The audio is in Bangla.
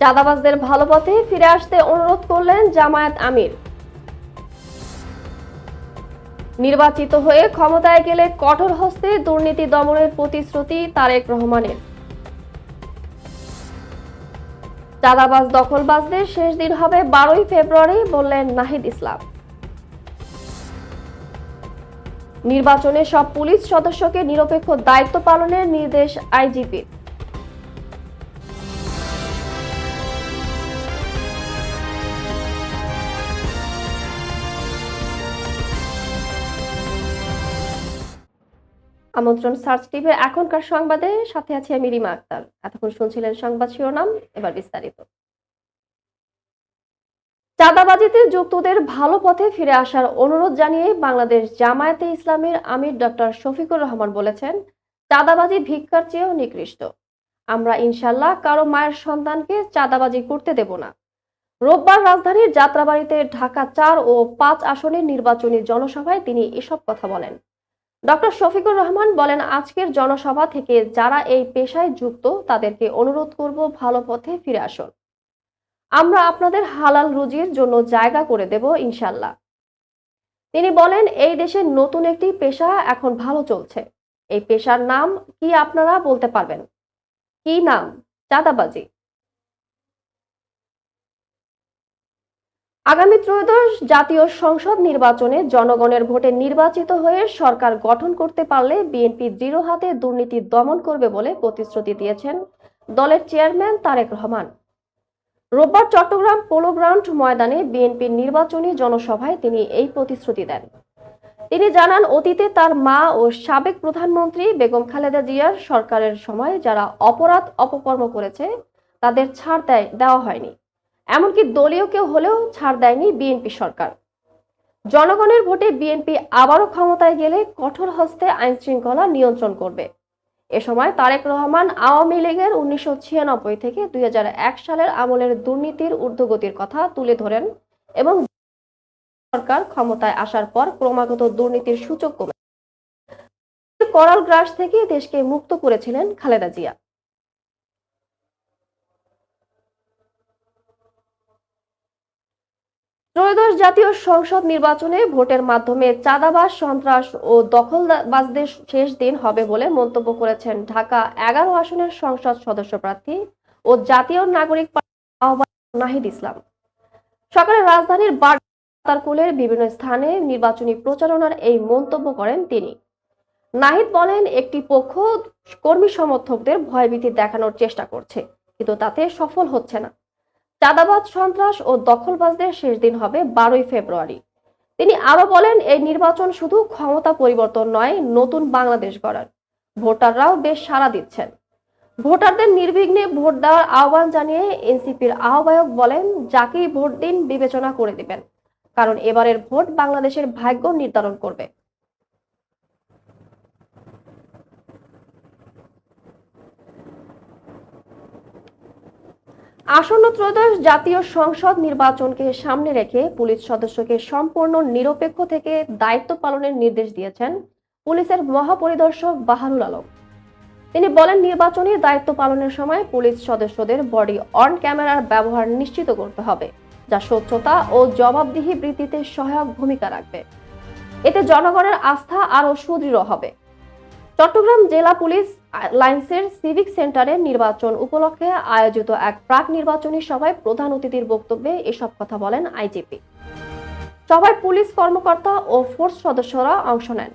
চাঁদাবাজদের ভালো পথে ফিরে আসতে অনুরোধ করলেন জামায়াত আমির। নির্বাচিত হয়ে ক্ষমতায় গেলে কঠোর হস্তে দুর্নীতি দমনের প্রতিশ্রুতি তারেক রহমানের। চাঁদাবাজ দখলবাজদের শেষ দিন হবে 12ই ফেব্রুয়ারি বললেন নাহিদ ইসলাম। নির্বাচনে সব পুলিশ সদস্যকে নিরপেক্ষ দায়িত্ব পালনের নির্দেশ আইজিপির। আমন্ত্রণ সার্চ টিভির এখনকার সংবাদে সাথে আছি আমি রিমা আক্তার। এতক্ষণ শুনছিলেন সংবাদ শিরোনাম, এবার বিস্তারিত। চাঁদাবাজিতে যুক্তদের ভালো পথে ফিরে আসার অনুরোধ জানিয়ে বাংলাদেশ জামায়াতে ইসলামীর আমির ডক্টর শফিকুর রহমান বলেছেন, চাঁদাবাজি ভিক্ষার চেয়েও নিকৃষ্ট। আমরা ইনশাল্লাহ কারো মায়ের সন্তানকে চাঁদাবাজি করতে দেব না। রোববার রাজধানীর যাত্রাবাড়িতে ঢাকা 4 ও 5 আসনের নির্বাচনী জনসভায় তিনি এসব কথা বলেন। ডক্টর শফিকুর রহমান বলেন, আজকের জনসভা থেকে যারা এই পেশায় যুক্ত তাদেরকে অনুরোধ করব ভালো পথে ফিরে আসুন। আমরা আপনাদের হালাল রুজির জন্য জায়গা করে দেব ইনশাল্লাহ। তিনি বলেন, এই দেশে নতুন একটি পেশা এখন ভালো চলছে। এই পেশার নাম কি আপনারা বলতে পারবেন? কি নাম? চাঁদাবাজি। আগামী ত্রয়োদশ জাতীয় সংসদ নির্বাচনে জনগণের ভোটে নির্বাচিত হয়ে সরকার গঠন করতে পারলে বিএনপি দৃঢ় হাতে দুর্নীতি দমন করবে বলে প্রতিশ্রুতি দিয়েছেন দলের চেয়ারম্যান তারেক রহমান। রোববার চট্টগ্রাম পোলো গ্রাউন্ড ময়দানে বিএনপির নির্বাচনী জনসভায় তিনি এই প্রতিশ্রুতি দেন। তিনি জানান, অতীতে তার মা ও সাবেক প্রধানমন্ত্রী বেগম খালেদা জিয়ার সরকারের সময় যারা অপরাধ অপকর্ম করেছে তাদের ছাড় দেওয়া হয়নি। এমনকি দলীয় কেউ হলেও ছাড় দেয়নি বিএনপি সরকার। জনগণের ভোটে বিএনপি আবারও ক্ষমতায় গেলে কঠোর হস্তে আইন শৃঙ্খলা নিয়ন্ত্রণ করবে। এ সময় তারেক রহমান আওয়ামী লীগের 1996 থেকে 2001 সালের আমলের দুর্নীতির ঊর্ধ্বগতির কথা তুলে ধরেন এবং সরকার ক্ষমতায় আসার পর ক্রমাগত দুর্নীতির সূচক কমে করাল গ্রাস থেকে দেশকে মুক্ত করেছিলেন খালেদা জিয়া। ত্রয়োদশ জাতীয় সংসদ নির্বাচনে ভোটের মাধ্যমে চাঁদাবাজ, সন্ত্রাস ও দখলবাজদের শেষ দিন হবে বলে মন্তব্য করেছেন ঢাকা 11 আসনের সংসদ সদস্য প্রার্থী ও জাতীয় নাগরিক পার্টির আহ্বায়ক নাহিদ ইসলাম। সকালে রাজধানীর বাটারকুলের বিভিন্ন স্থানে নির্বাচনী প্রচারণার এই মন্তব্য করেন তিনি। নাহিদ বলেন, একটি পক্ষ কর্মী সমর্থকদের ভয়ভীতি দেখানোর চেষ্টা করছে, কিন্তু তাতে সফল হচ্ছে না। চাঁদাবাজ, সন্ত্রাস ও দখলবাজদের শেষ দিন হবে 12ই ফেব্রুয়ারি। তিনি আরো বলেন, এই নির্বাচন শুধু ক্ষমতা পরিবর্তন নয়, নতুন বাংলাদেশ গড়ার। ভোটাররাও বেশ সাড়া দিচ্ছেন। ভোটারদের নির্বিঘ্নে ভোট দেওয়ার আহ্বান জানিয়ে এনসিপির আহ্বায়ক বলেন, যাকেই ভোট দিন বিবেচনা করে দিবেন, কারণ এবারের ভোট বাংলাদেশের ভাগ্য নির্ধারণ করবে। আসন্ন ত্রয়োদশ জাতীয় সংসদ নির্বাচনকে সামনে রেখে পুলিশ সদস্যকে সম্পূর্ণ নিরপেক্ষ থেকে দায়িত্ব পালনের নির্দেশ দিয়েছেন পুলিশের মহাপরিদর্শক বাহারুল আলম। তিনি বলেন, নির্বাচনী দায়িত্ব পালনের সময় পুলিশ সদস্যদের বডি অন ক্যামেরার ব্যবহার নিশ্চিত করতে হবে, যা স্বচ্ছতা ও জবাবদিহি বৃদ্ধিতে সহায়ক ভূমিকা রাখবে। এতে জনগণের আস্থা আরও সুদৃঢ় হবে। চট্টগ্রাম জেলা পুলিশ লাইন্সের সিভিক সেন্টারে নির্বাচন উপলক্ষে আয়োজিত এক প্রাক নির্বাচনী সভায় প্রধান অতিথির বক্তব্যে এসব কথা বলেন আইজিপি। সভায় পুলিশ কর্মকর্তা ও ফোর্স সদস্যরা অংশ নেন।